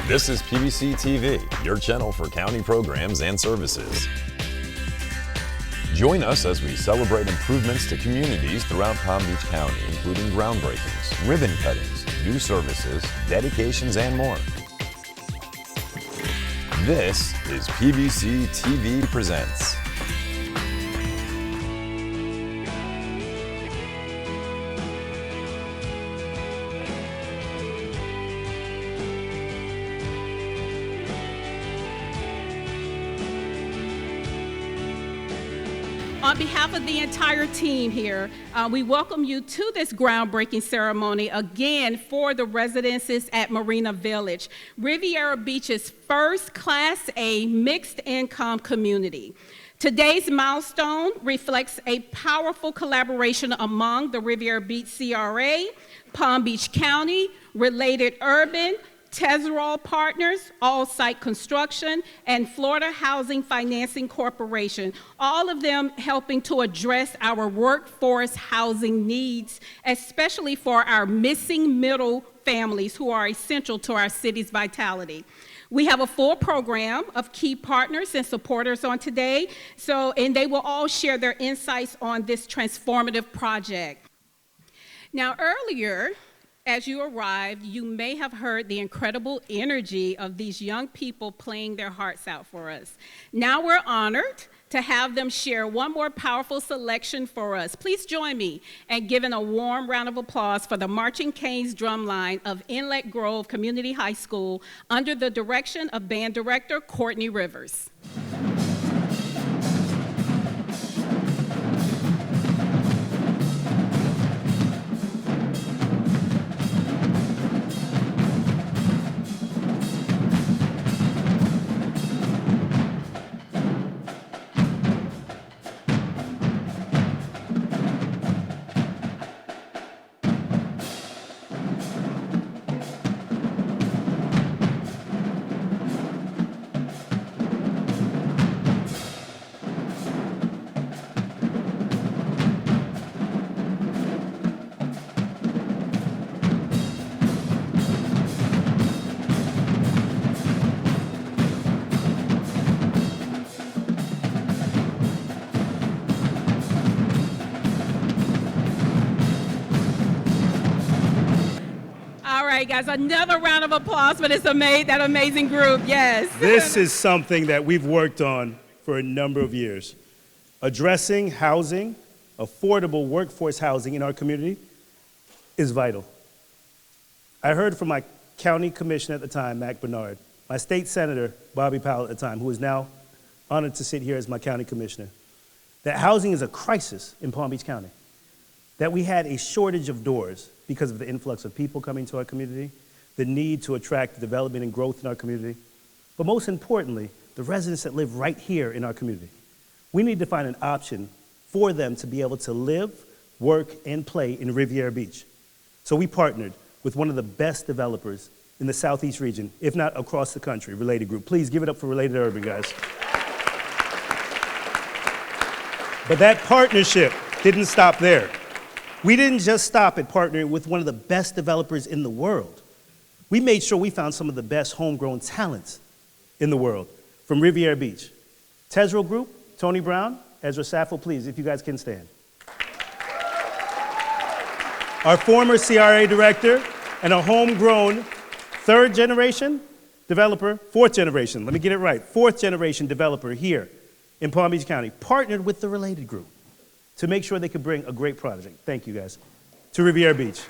This is PBCTV, your channel for county programs and services. Join us as we celebrate improvements to communities throughout Palm Beach County, including groundbreakings, ribbon cuttings, new services, dedications, and more. This is PBCTV Presents. On behalf of the entire team here, we welcome you to this groundbreaking ceremony again for the residences at Marina Village, Riviera Beach's first Class A mixed income community. Today's milestone reflects a powerful collaboration among the Riviera Beach CRA, Palm Beach County, Related Urban, Tezrol Partners, All Site Construction, and Florida Housing Financing Corporation, all of them helping to address our workforce housing needs, especially for our missing middle families who are essential to our city's vitality. We have a full program of key partners and supporters on today, and they will all share their insights on this transformative project. Now, earlier, as you arrived, you may have heard the incredible energy of these young people playing their hearts out for us. Now we're honored to have them share one more powerful selection for us. Please join me in giving a warm round of applause for the Marching Canes drumline of Inlet Grove Community High School under the direction of band director Courtney Rivers. All right, guys, another round of applause for that amazing group, yes. This is something that we've worked on for a number of years. Addressing housing, affordable workforce housing in our community is vital. I heard from my county commissioner at the time, Mac Bernard, my state senator, Bobby Powell at the time, who is now honored to sit here as my county commissioner, that housing is a crisis in Palm Beach County, that we had a shortage of doors because of the influx of people coming to our community, the need to attract development and growth in our community, but most importantly, the residents that live right here in our community. We need to find an option for them to be able to live, work, and play in Riviera Beach. So we partnered with one of the best developers in the Southeast region, if not across the country, Related Group. Please give it up for Related Urban, guys. But that partnership didn't stop there. We didn't just stop at partnering with one of the best developers in the world. We made sure we found some of the best homegrown talents in the world from Riviera Beach. Tezrol Group, Tony Brown, Ezra Saffel, please, if you guys can stand. Our former CRA director and a homegrown fourth generation developer here in Palm Beach County, partnered with the Related Group to make sure they could bring a great project, thank you guys, to Riviera Beach.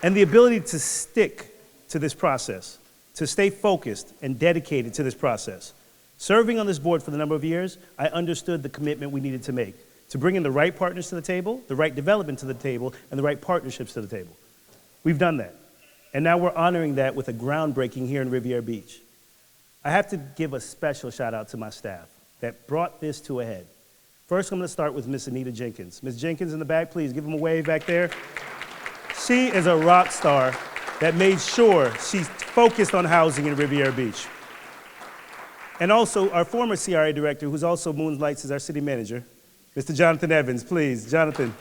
And the ability to stick to this process, to stay focused and dedicated to this process. Serving on this board for the number of years, I understood the commitment we needed to make to bring in the right partners to the table, the right development to the table, and the right partnerships to the table. We've done that. And now we're honoring that with a groundbreaking here in Riviera Beach. I have to give a special shout out to my staff that brought this to a head. First, I'm gonna start with Miss Anita Jenkins. Miss Jenkins in the back, please give them a wave back there. She is a rock star that made sure she's focused on housing in Riviera Beach. And also our former CRA director, who's also moonlights as our city manager, Mr. Jonathan Evans, please, Jonathan.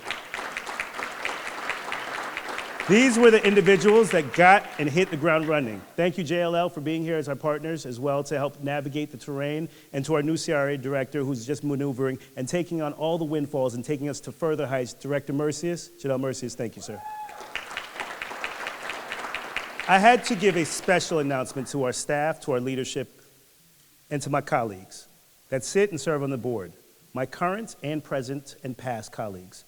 These were the individuals that got and hit the ground running. Thank you, JLL, for being here as our partners as well to help navigate the terrain, and to our new CRA director who's just maneuvering and taking on all the windfalls and taking us to further heights. Director Mercius, Janelle Mercius, thank you, sir. I had to give a special announcement to our staff, to our leadership, and to my colleagues that sit and serve on the board, my current and present and past colleagues.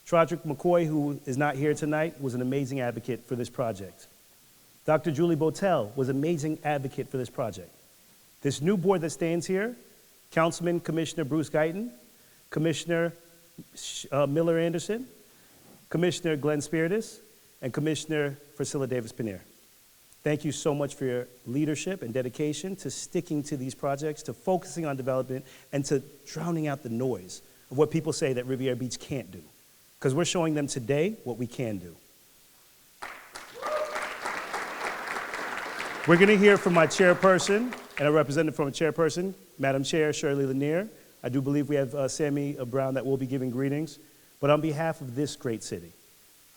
Trodrick McCoy, who is not here tonight, was an amazing advocate for this project. Dr. Julie Botel was an amazing advocate for this project. This new board that stands here, Councilman Commissioner Bruce Guyton, Commissioner Miller Anderson, Commissioner Glenn Spiritus, and Commissioner Priscilla Davis-Pinnier. Thank you so much for your leadership and dedication to sticking to these projects, to focusing on development, and to drowning out the noise of what people say that Riviera Beach can't do. Because we're showing them today what we can do. We're going to hear from my chairperson and a representative from a chairperson, Madam Chair Shirley Lanier. I do believe we have Sammy Brown that will be giving greetings. But on behalf of this great city,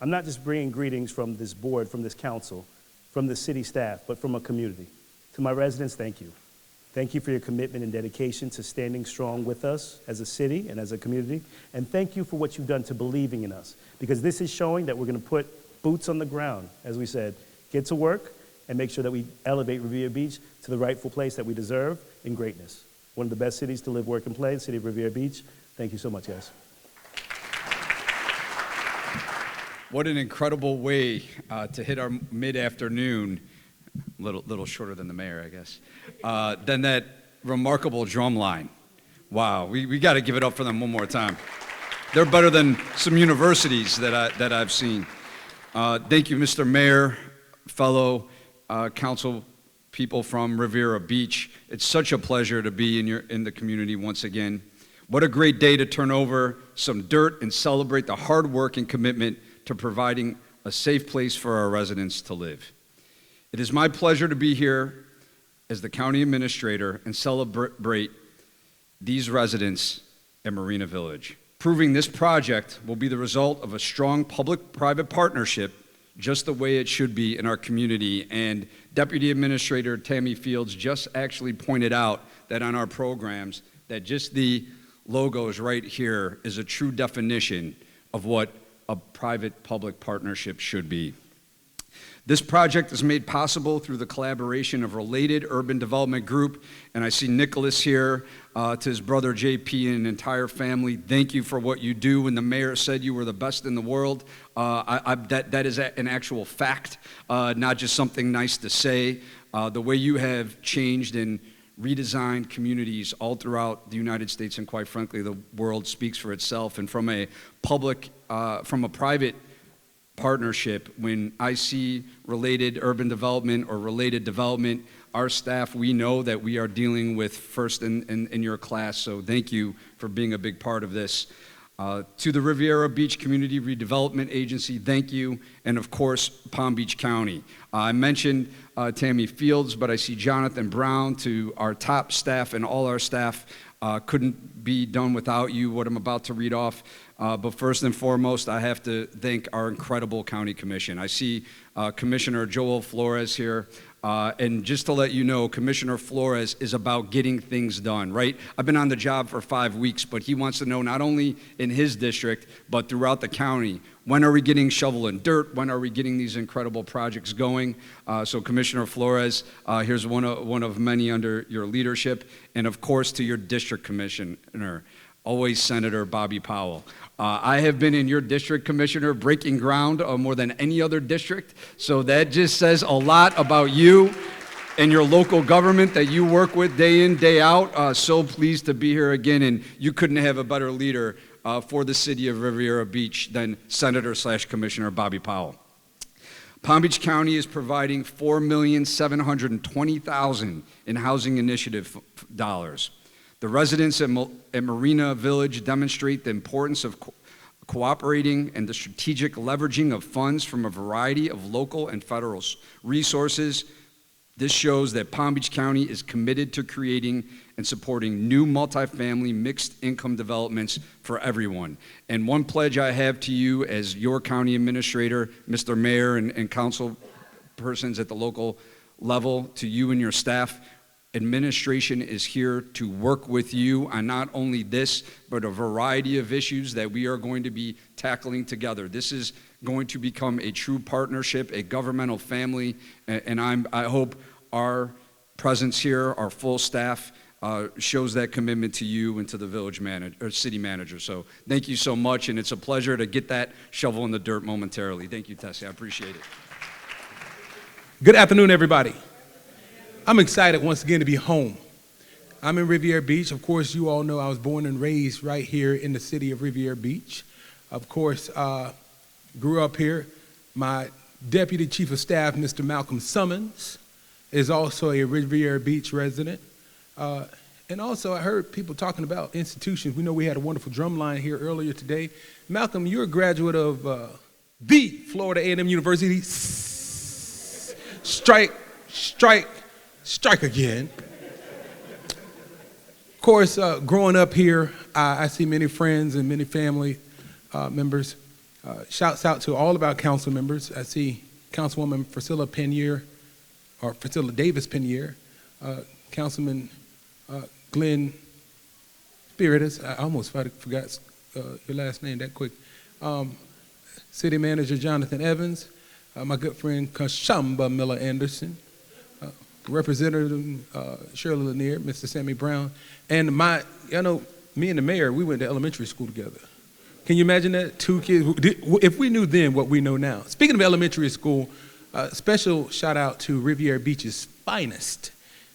I'm not just bringing greetings from this board, from this council, from the city staff, but from a community. To my residents, thank you. Thank you for your commitment and dedication to standing strong with us as a city and as a community. And thank you for what you've done to believing in us, because this is showing that we're going to put boots on the ground, as we said, get to work and make sure that we elevate Riviera Beach to the rightful place that we deserve in greatness. One of the best cities to live, work, and play, the city of Riviera Beach. Thank you so much, guys. What an incredible way to hit our mid-afternoon. Little shorter than the mayor, I guess. Then that remarkable drum line. Wow, we got to give it up for them one more time. They're better than some universities that I've seen. Thank you, Mr. Mayor, fellow council people from Riviera Beach. It's such a pleasure to be in the community once again. What a great day to turn over some dirt and celebrate the hard work and commitment to providing a safe place for our residents to live. It is my pleasure to be here as the county administrator and celebrate these residents at Marina Village. Proving this project will be the result of a strong public-private partnership, just the way it should be in our community. And Deputy Administrator Tammy Fields just actually pointed out that on our programs, that just the logos right here is a true definition of what a private-public partnership should be. This project is made possible through the collaboration of Related Urban Development Group, and I see Nicholas here, to his brother JP and an entire family. Thank you for what you do. When the mayor said you were the best in the world, that is an actual fact, not just something nice to say. The way you have changed and redesigned communities all throughout the United States and, quite frankly, the world speaks for itself. And from a private partnership, when I see Related Urban Development or Related Development, our staff, we know that we are dealing with first in your class, so thank you for being a big part of this. To the Riviera Beach Community Redevelopment Agency, thank you, and of course, Palm Beach County. I mentioned Tammy Fields, but I see Jonathan Brown. To our top staff and all our staff, couldn't be done without you, what I'm about to read off. But first and foremost, I have to thank our incredible county commission. I see Commissioner Joel Flores here. And just to let you know, Commissioner Flores is about getting things done, right? I've been on the job for 5 weeks, but he wants to know not only in his district, but throughout the county, when are we getting shovel and dirt? When are we getting these incredible projects going? So Commissioner Flores, here's one of many under your leadership. And of course, to your district commissioner, always Senator Bobby Powell. I have been in your district, Commissioner, breaking ground more than any other district. So that just says a lot about you and your local government that you work with day in, day out. So pleased to be here again, and you couldn't have a better leader for the city of Riviera Beach than Senator/Commissioner Bobby Powell. Palm Beach County is providing $4,720,000 in housing initiative dollars. The residents at Marina Village demonstrate the importance of cooperating and the strategic leveraging of funds from a variety of local and federal resources This shows that Palm Beach County is committed to creating and supporting new multifamily mixed income developments for everyone. And one pledge I have to you as your county administrator, Mr. Mayor, and council persons at the local level, to you and your staff, administration is here to work with you on not only this, but a variety of issues that we are going to be tackling together. This is going to become a true partnership, a governmental family, and I hope our presence here, our full staff, shows that commitment to you and to the village manager or city manager. So thank you so much, and it's a pleasure to get that shovel in the dirt momentarily. Thank you, Tessie. I appreciate it. Good afternoon, everybody. I'm excited once again to be home. I'm in Riviera Beach. Of course, you all know I was born and raised right here in the city of Riviera Beach. Of course, grew up here. My Deputy Chief of Staff, Mr. Malcolm Summons, is also a Riviera Beach resident. And also, I heard people talking about institutions. We know we had a wonderful drum line here earlier today. Malcolm, you're a graduate of the Florida A&M University. Strike, strike, strike again. Of course, growing up here, I see many friends and many family members. Shouts out to all of our council members. I see Councilwoman Priscilla Davis Penier, Councilman Glenn Spiritus. I almost forgot your last name that quick. City Manager Jonathan Evans, my good friend Kashamba Miller Anderson, Representative Shirley Lanier, Mr. Sammy Brown, and me and the mayor, we went to elementary school together. Can you imagine that? Two kids, if we knew then what we know now. Speaking of elementary school, special shout out to Riviera Beach's finest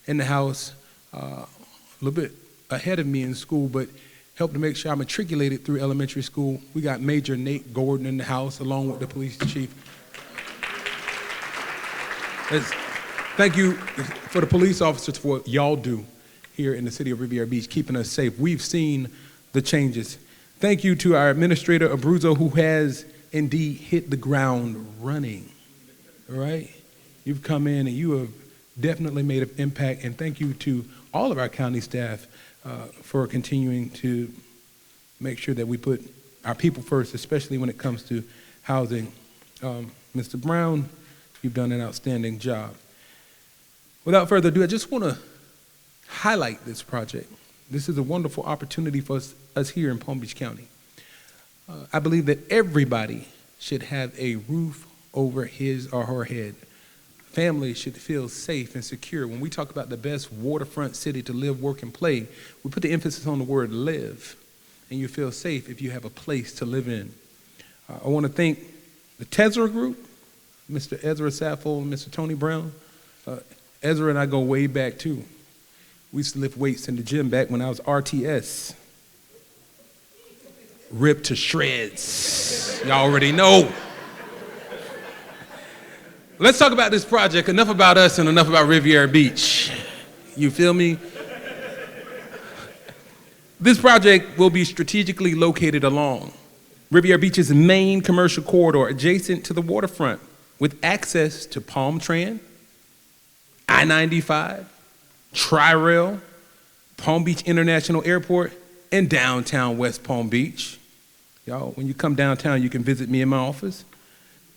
in the house, a little bit ahead of me in school, but helped to make sure I matriculated through elementary school. We got Major Nate Gordon in the house along with the police chief. Thank you for the police officers for what y'all do here in the city of Riviera Beach, keeping us safe. We've seen the changes. Thank you to our administrator, Abruzzo, who has indeed hit the ground running, all right? You've come in and you have definitely made an impact, and thank you to all of our county staff for continuing to make sure that we put our people first, especially when it comes to housing. Mr. Brown, you've done an outstanding job. Without further ado, I just want to highlight this project. This is a wonderful opportunity for us here in Palm Beach County. I believe that everybody should have a roof over his or her head. Families should feel safe and secure. When we talk about the best waterfront city to live, work, and play, we put the emphasis on the word live, and you feel safe if you have a place to live in. I want to thank the Tesra Group, Mr. Ezra Sappho and Mr. Tony Brown. Ezra and I go way back too. We used to lift weights in the gym back when I was RTS. Ripped to shreds. Y'all already know. Let's talk about this project. Enough about us and enough about Riviera Beach. You feel me? This project will be strategically located along Riviera Beach's main commercial corridor adjacent to the waterfront with access to Palm Tran, I-95, Tri-Rail, Palm Beach International Airport, and downtown West Palm Beach. Y'all, when you come downtown, you can visit me in my office,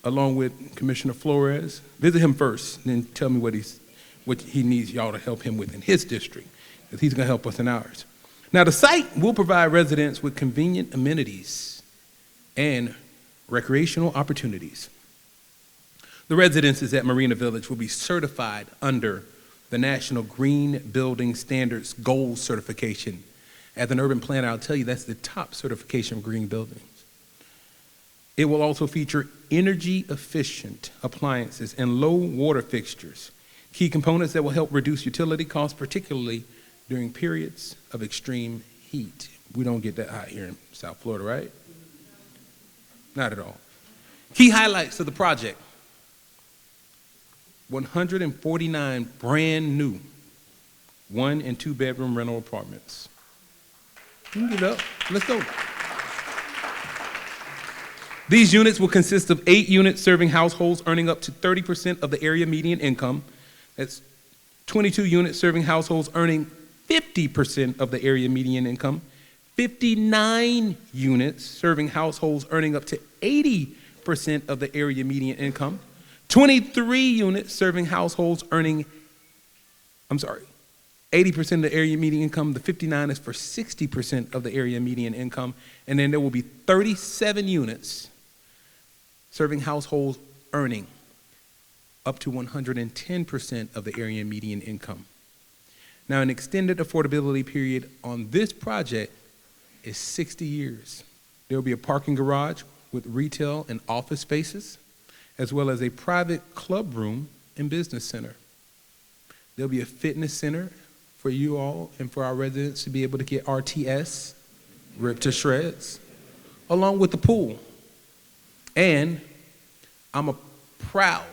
along with Commissioner Flores. Visit him first, and then tell me what he needs y'all to help him with in his district, because he's going to help us in ours. Now, the site will provide residents with convenient amenities and recreational opportunities. The residences at Marina Village will be certified under the National Green Building Standards Gold Certification. As an urban planner, I'll tell you that's the top certification of green buildings. It will also feature energy-efficient appliances and low water fixtures, key components that will help reduce utility costs, particularly during periods of extreme heat. We don't get that hot here in South Florida, right? Not at all. Key highlights of the project: 149 brand new 1- and 2-bedroom rental apartments. You can get up. Let's go. These units will consist of 8 units serving households earning up to 30% of the area median income. That's 22 units serving households earning 50% of the area median income, 59 units serving households earning up to 80% of the area median income, 23 units serving households earning, 80% of the area median income. The 59 is for 60% of the area median income. And then there will be 37 units serving households earning up to 110% of the area median income. Now, an extended affordability period on this project is 60 years. There will be a parking garage with retail and office spaces, as well as a private club room and business center. There'll be a fitness center for you all and for our residents to be able to get RTS, ripped to shreds, along with the pool. And I'm a proud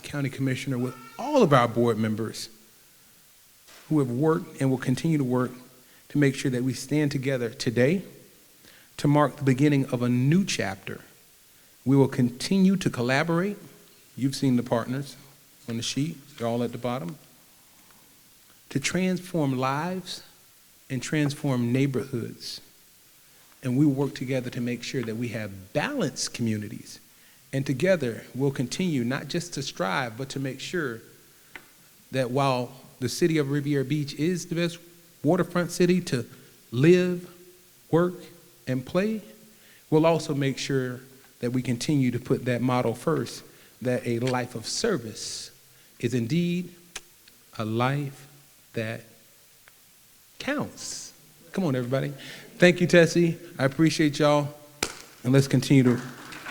county commissioner with all of our board members who have worked and will continue to work to make sure that we stand together today to mark the beginning of a new chapter. We will continue to collaborate. You've seen the partners on the sheet, they're all at the bottom, to transform lives and transform neighborhoods. And we work together to make sure that we have balanced communities. And together, we'll continue not just to strive, but to make sure that while the city of Riviera Beach is the best waterfront city to live, work, and play, we'll also make sure that we continue to put that motto first, that a life of service is indeed a life that counts. Come on, everybody. Thank you, Tessie. I appreciate y'all. And let's continue to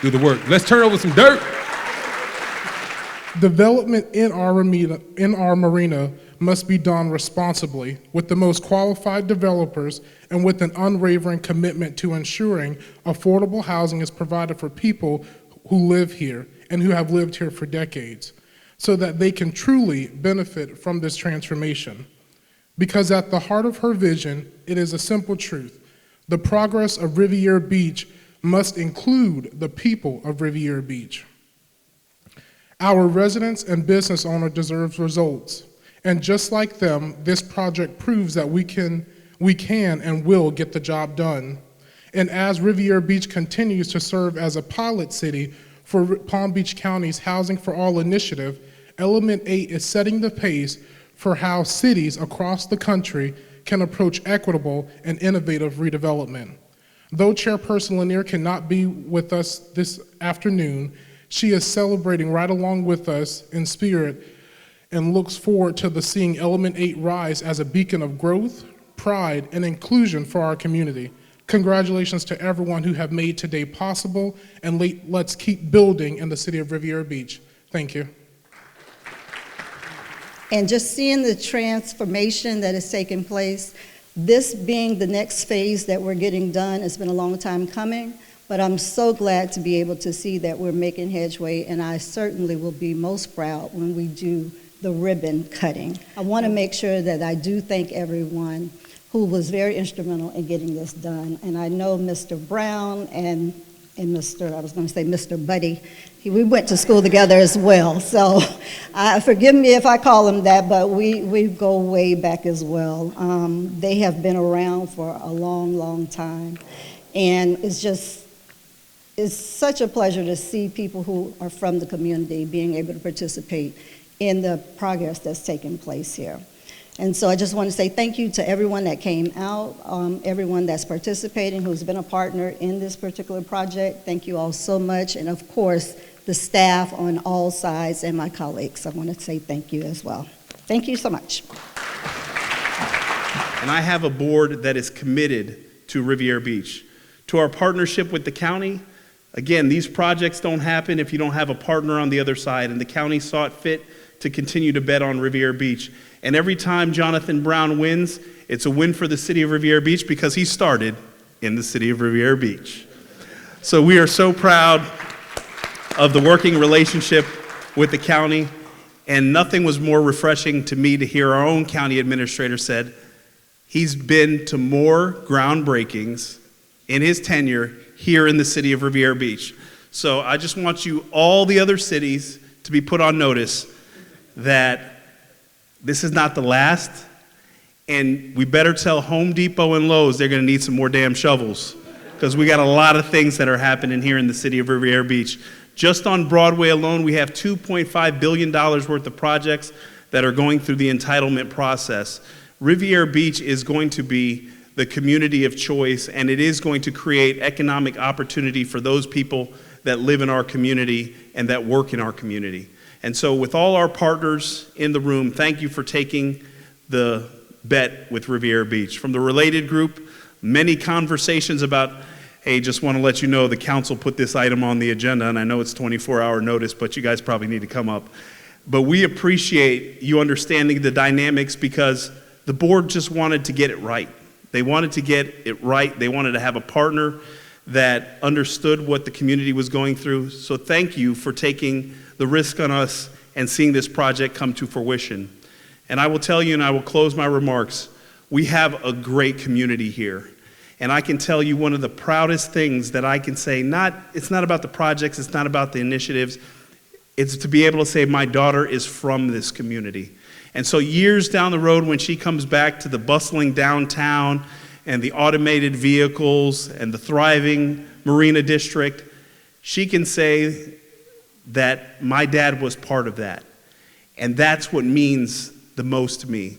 do the work. Let's turn over some dirt. Development in our marina must be done responsibly with the most qualified developers and with an unwavering commitment to ensuring affordable housing is provided for people who live here and who have lived here for decades, so that they can truly benefit from this transformation. Because at the heart of her vision, it is a simple truth. The progress of Riviera Beach must include the people of Riviera Beach. Our residents and business owners deserve results. And just like them, this project proves that we can and will get the job done. And as Riviera Beach continues to serve as a pilot city for Palm Beach County's Housing for All initiative, Element 8 is setting the pace for how cities across the country can approach equitable and innovative redevelopment. Though Chairperson Lanier cannot be with us this afternoon, she is celebrating right along with us in spirit and looks forward to seeing Element 8 rise as a beacon of growth, pride, and inclusion for our community. Congratulations to everyone who have made today possible, and let's keep building in the city of Riviera Beach. Thank you. And just seeing the transformation that is taking place, this being the next phase that we're getting done, it's been a long time coming, but I'm so glad to be able to see that we're making headway, and I certainly will be most proud when we do the ribbon cutting. I want to make sure that I do thank everyone who was very instrumental in getting this done. And I know Mr. Brown and Mr. Buddy, we went to school together as well. So forgive me if I call him that, but we go way back as well. They have been around for a long, long time. And it's such a pleasure to see people who are from the community being able to participate in the progress that's taking place here. And so I just want to say thank you to everyone that came out, everyone that's participating, who's been a partner in this particular project. Thank you all so much. And of course, the staff on all sides and my colleagues. I want to say thank you as well. Thank you so much. And I have a board that is committed to Riviera Beach. To our partnership with the county, again, these projects don't happen if you don't have a partner on the other side, and the county saw it fit to continue to bet on Riviera Beach. And every time Jonathan Brown wins, it's a win for the city of Riviera Beach because he started in the city of Riviera Beach. So we are so proud of the working relationship with the county, and nothing was more refreshing to me to hear our own county administrator said he's been to more groundbreakings in his tenure here in the city of Riviera Beach. So I just want you, all the other cities, to be put on notice that this is not the last, and we better tell Home Depot and Lowe's they're going to need some more damn shovels, because we got a lot of things that are happening here in the city of Riviera Beach. Just on Broadway alone, we have $2.5 billion worth of projects that are going through the entitlement process. Riviera Beach is going to be the community of choice, and it is going to create economic opportunity for those people that live in our community and that work in our community. And so with all our partners in the room, thank you for taking the bet with Riviera Beach. From the Related Group, many conversations about, hey, just want to let you know the council put this item on the agenda, and I know it's 24-hour notice, but you guys probably need to come up. But we appreciate you understanding the dynamics, because the board just wanted to get it right. They wanted to get it right. They wanted to have a partner that understood what the community was going through. So thank you for taking the risk on us and seeing this project come to fruition. And I will tell you, and I will close my remarks, we have a great community here. And I can tell you one of the proudest things that I can say, it's not about the projects, it's not about the initiatives, it's to be able to say my daughter is from this community. And so years down the road, when she comes back to the bustling downtown and the automated vehicles and the thriving Marina District, she can say that my dad was part of that. And that's what means the most to me.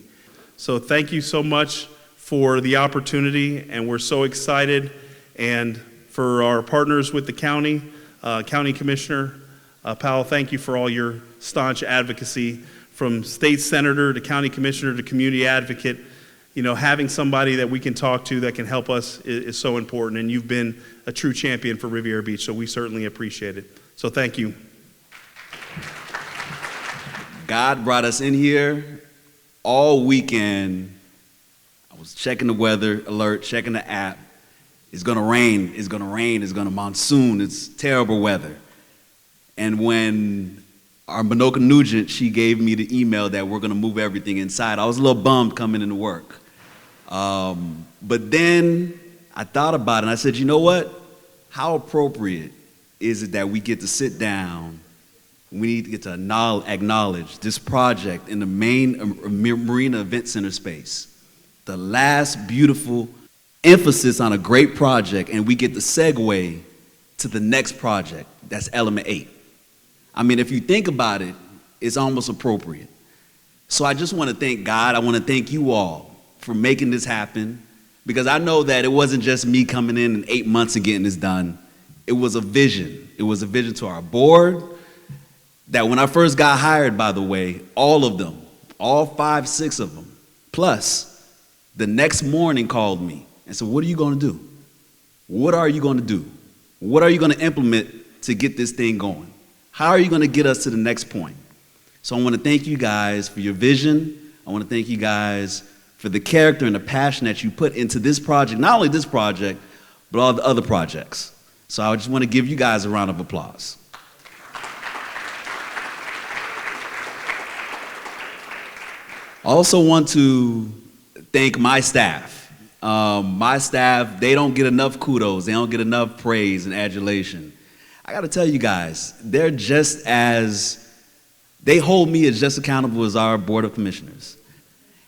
So thank you so much for the opportunity, and we're so excited. And for our partners with the county, County Commissioner Powell, thank you for all your staunch advocacy, from state senator to county commissioner to community advocate. You know, having somebody that we can talk to that can help us is so important, and you've been a true champion for Riviera Beach, so we certainly appreciate it. So thank you. God brought us in here all weekend. I was checking the weather alert, checking the app. It's gonna rain, it's gonna rain, it's gonna monsoon, it's terrible weather. And when our Minoka Nugent, she gave me the email that we're gonna move everything inside, I was a little bummed coming into work. But then I thought about it and I said, you know what? How appropriate is it that we get to sit down, we need to get to acknowledge this project in the main Marina Event Center space. The last beautiful emphasis on a great project, and we get to segue to the next project, that's Element 8. I mean, if you think about it, it's almost appropriate. So I just want to thank God, I want to thank you all for making this happen, because I know that it wasn't just me coming in 8 months and getting this done. It was a vision. It was a vision to our board, that when I first got hired, by the way, all of them, all 5, 6 of them, plus the next morning called me and said, what are you going to do? What are you going to do? What are you going to implement to get this thing going? How are you going to get us to the next point? So I want to thank you guys for your vision. I want to thank you guys for the character and the passion that you put into this project, not only this project, but all the other projects. So I just want to give you guys a round of applause. I also want to thank my staff. My staff, they don't get enough kudos. They don't get enough praise and adulation. I got to tell you guys, they hold me as just accountable as our Board of Commissioners.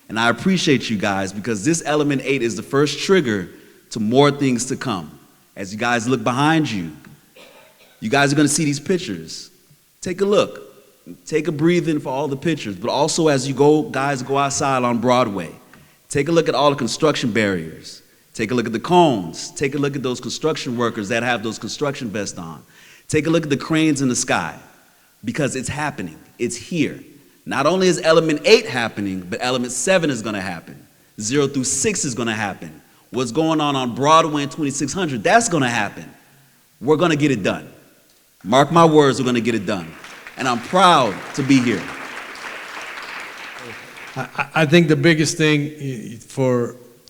And I appreciate you guys, because this Element 8 is the first trigger to more things to come. As you guys look behind you, you guys are going to see these pictures. Take a look. Take a breathe in for all the pictures, but also as you guys go outside on Broadway, take a look at all the construction barriers. Take a look at the cones. Take a look at those construction workers that have those construction vests on. Take a look at the cranes in the sky, because it's happening. It's here. Not only is Element 8 happening, but Element 7 is going to happen. 0 through 6 is going to happen. What's going on Broadway and 2600, that's going to happen. We're going to get it done. Mark my words, we're going to get it done. And I'm proud to be here. I think the biggest thing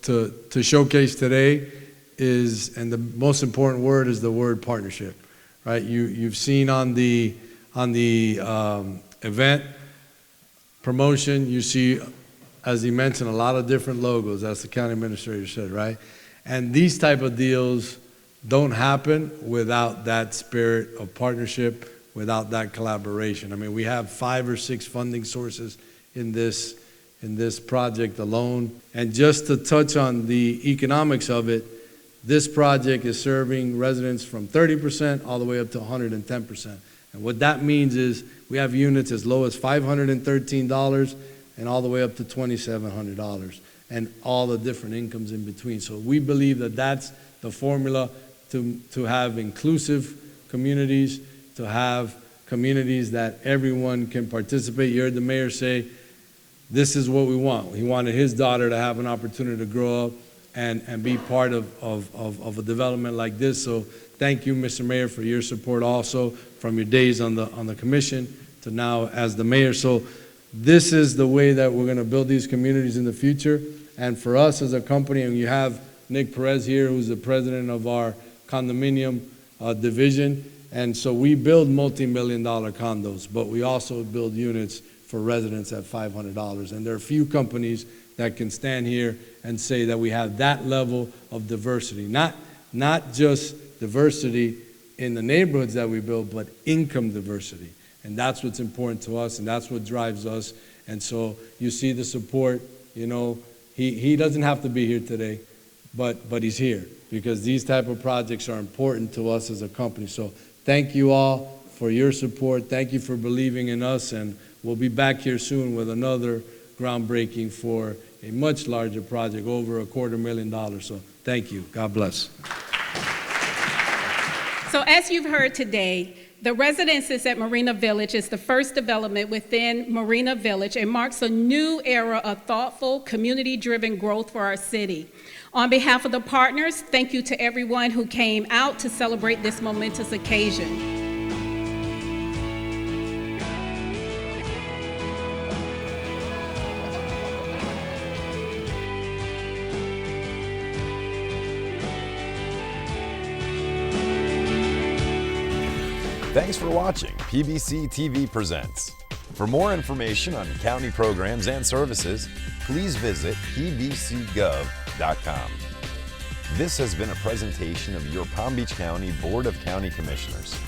to showcase today is, and the most important word is the word partnership, right? You've seen on the event promotion, you see, as he mentioned, a lot of different logos, as the county administrator said, right? And these type of deals don't happen without that spirit of partnership, without that collaboration. I mean, we have 5 or 6 funding sources in this project alone. And just to touch on the economics of it, this project is serving residents from 30% all the way up to 110%. And what that means is we have units as low as $513 and all the way up to $2,700, and all the different incomes in between. So we believe that that's the formula to have inclusive communities, to have communities that everyone can participate. You heard the mayor say, this is what we want. He wanted his daughter to have an opportunity to grow up and be part of a development like this. So thank you, Mr. Mayor, for your support also from your days on the commission to now as the mayor. So this is the way that we're going to build these communities in the future. And for us as a company, and you have Nick Perez here, who's the president of our condominium division. And so we build multi-million-dollar condos, but we also build units for residents at $500. And there are few companies that can stand here and say that we have that level of diversity. Not just diversity in the neighborhoods that we build, but income diversity. And that's what's important to us, and that's what drives us. And so you see the support. You know, he doesn't have to be here today, but he's here because these type of projects are important to us as a company. So thank you all for your support. Thank you for believing in us, and we'll be back here soon with another groundbreaking for a much larger project, over $250,000. So thank you. God bless. So as you've heard today, the Residences at Marina Village is the first development within Marina Village and marks a new era of thoughtful, community-driven growth for our city. On behalf of the partners, thank you to everyone who came out to celebrate this momentous occasion. Thanks for watching PBCTV Presents. For more information on county programs and services, please visit pbcgov.com. This has been a presentation of your Palm Beach County Board of County Commissioners.